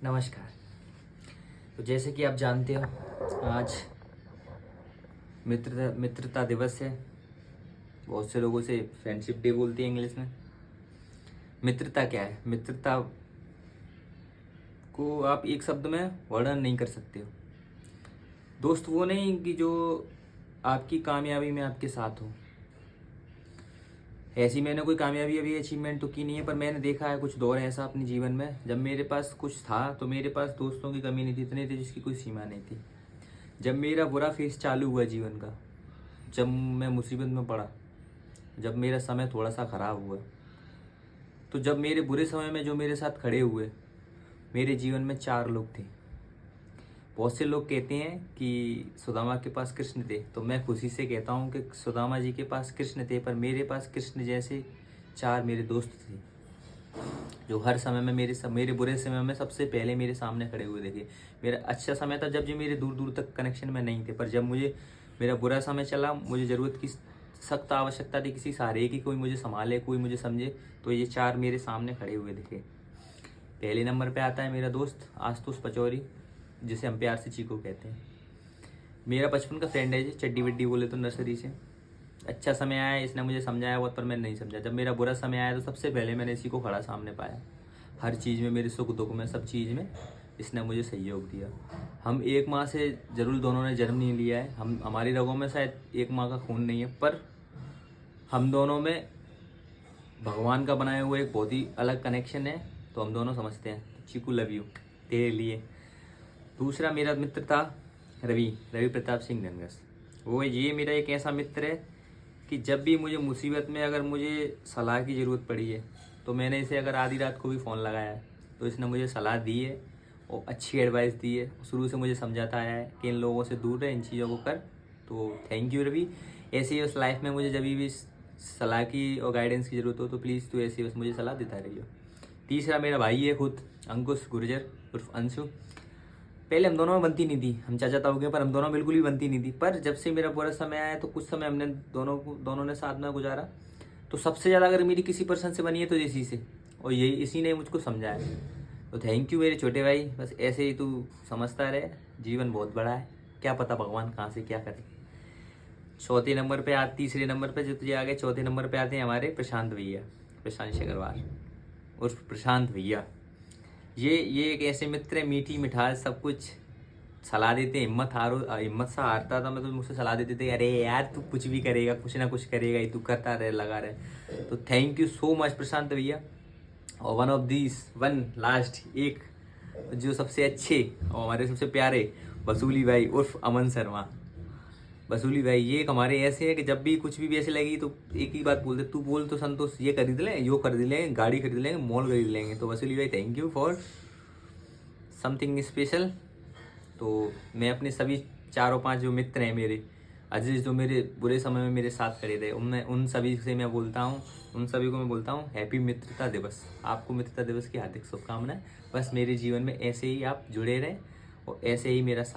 नमस्कार। तो जैसे कि आप जानते हो, आज मित्रता दिवस है। बहुत से लोगों से फ्रेंडशिप डे बोलते हैं इंग्लिश में। मित्रता क्या है? मित्रता को आप एक शब्द में वर्णन नहीं कर सकते हो। दोस्त वो नहीं कि जो आपकी कामयाबी में आपके साथ हो। ऐसी मैंने कोई कामयाबी अभी अचीवमेंट तो की नहीं है, पर मैंने देखा है कुछ दौर ऐसा अपने जीवन में जब मेरे पास कुछ था तो मेरे पास दोस्तों की कमी नहीं थी, इतने थे जिसकी कोई सीमा नहीं थी। जब मेरा बुरा फेज चालू हुआ जीवन का, जब मैं मुसीबत में पड़ा, जब मेरा समय थोड़ा सा ख़राब हुआ, तो जब मेरे बुरे समय में जो मेरे साथ खड़े हुए, मेरे जीवन में 4 लोग थे। बहुत से लोग कहते हैं कि सुदामा के पास कृष्ण थे, तो मैं खुशी से कहता हूँ कि सुदामा जी के पास कृष्ण थे, पर मेरे पास कृष्ण जैसे 4 मेरे दोस्त थे, जो हर समय में मेरे बुरे समय में सबसे पहले मेरे सामने खड़े हुए देखे। मेरा अच्छा समय था जब जो मेरे दूर दूर तक कनेक्शन में नहीं थे, पर जब मुझे मेरा बुरा समय चला, मुझे ज़रूरत की सख्त आवश्यकता थी किसी सहारे की, कोई मुझे संभाले, कोई मुझे समझे, तो ये 4 मेरे सामने खड़े हुए दिखे। पहले नंबर पे आता है मेरा दोस्त आशुतोष पचौरी, जिसे हम प्यार से चीकू कहते हैं। मेरा बचपन का फ्रेंड है जी, चड्डी वड्डी बोले तो नर्सरी से। अच्छा समय आया, इसने मुझे समझाया बहुत, पर मैं नहीं समझा। जब मेरा बुरा समय आया तो सबसे पहले मैंने इसी को खड़ा सामने पाया। हर चीज़ में, मेरे सुख दुख में, सब चीज़ में इसने मुझे सहयोग दिया। हम एक माँ से ज़रूर दोनों ने जन्म नहीं लिया है, हम हमारी रगों में शायद एक माँ का खून नहीं है, पर हम दोनों में भगवान का बनाया हुआ एक बहुत ही अलग कनेक्शन है, तो हम दोनों समझते हैं। चीकू लव यू तेरे लिए। दूसरा मेरा मित्र था रवि रवि प्रताप सिंह धनगस। ये मेरा एक ऐसा मित्र है कि जब भी मुझे मुसीबत में अगर मुझे सलाह की ज़रूरत पड़ी है, तो मैंने इसे अगर आधी रात को भी फ़ोन लगाया है तो इसने मुझे सलाह दी है और अच्छी एडवाइस दी है। शुरू से मुझे समझाता आया है कि इन लोगों से दूर रहे, इन चीज़ों को कर। तो थैंक यू रवि। ऐसे ही उस लाइफ में मुझे जब भी सलाह की और गाइडेंस की ज़रूरत हो तो प्लीज़ तू ऐसे बस मुझे सलाह देता रहियो। तीसरा मेरा भाई है खुद, अंकुश गुर्जर उर्फ अंशु। पहले हम दोनों में बनती नहीं थी, हम चाचा ताऊ के, पर हम दोनों बिल्कुल भी बनती नहीं थी। पर जब से मेरा बुरा समय आया तो कुछ समय हमने दोनों ने साथ में गुजारा, तो सबसे ज़्यादा अगर मेरी किसी पर्सन से बनी है तो इसी से, और यही इसी ने मुझको समझाया। तो थैंक यू मेरे छोटे भाई। बस ऐसे ही तू समझता रहे, जीवन बहुत बड़ा है, क्या पता भगवान कहाँ से क्या करे। तीसरे नंबर पे जो तुझे आ गए, चौथे नंबर पे आते हैं हमारे प्रशांत भैया, प्रशांत शेखरवार उर्फ प्रशांत भैया। ये एक ऐसे मित्र है, मीठी मिठास सब कुछ सलाह देते हैं। हिम्मत सा हारता था मैं तो मुझसे सलाह देते थे, अरे यार तू कुछ भी करेगा, कुछ ना कुछ करेगा ही, तू करता रहे, लगा रहे। तो थैंक यू सो मच प्रशांत भैया। और वन लास्ट एक जो सबसे अच्छे और हमारे सबसे प्यारे वसूली भाई उर्फ अमन शर्मा। वसूली भाई ये एक हमारे ऐसे है कि जब भी कुछ भी ऐसे लगी तो एक ही बात बोलते, तू बोल तो संतोष, ये खरीद लें, यो खरीद लेंगे, गाड़ी खरीद लेंगे, मॉल खरीद लेंगे। तो वसूली भाई thank you for something special. तो मैं अपने सभी 4 5 जो मित्र हैं मेरे अजीज, जो मेरे बुरे समय में मेरे साथ खड़े थे, उन सभी से मैं बोलता हूँ, उन सभी को मैं बोलता हूँ हैप्पी मित्रता दिवस। आपको मित्रता दिवस की हार्दिक शुभकामनाएं। बस मेरे जीवन में ऐसे ही आप जुड़े रहें और ऐसे ही मेरा साथ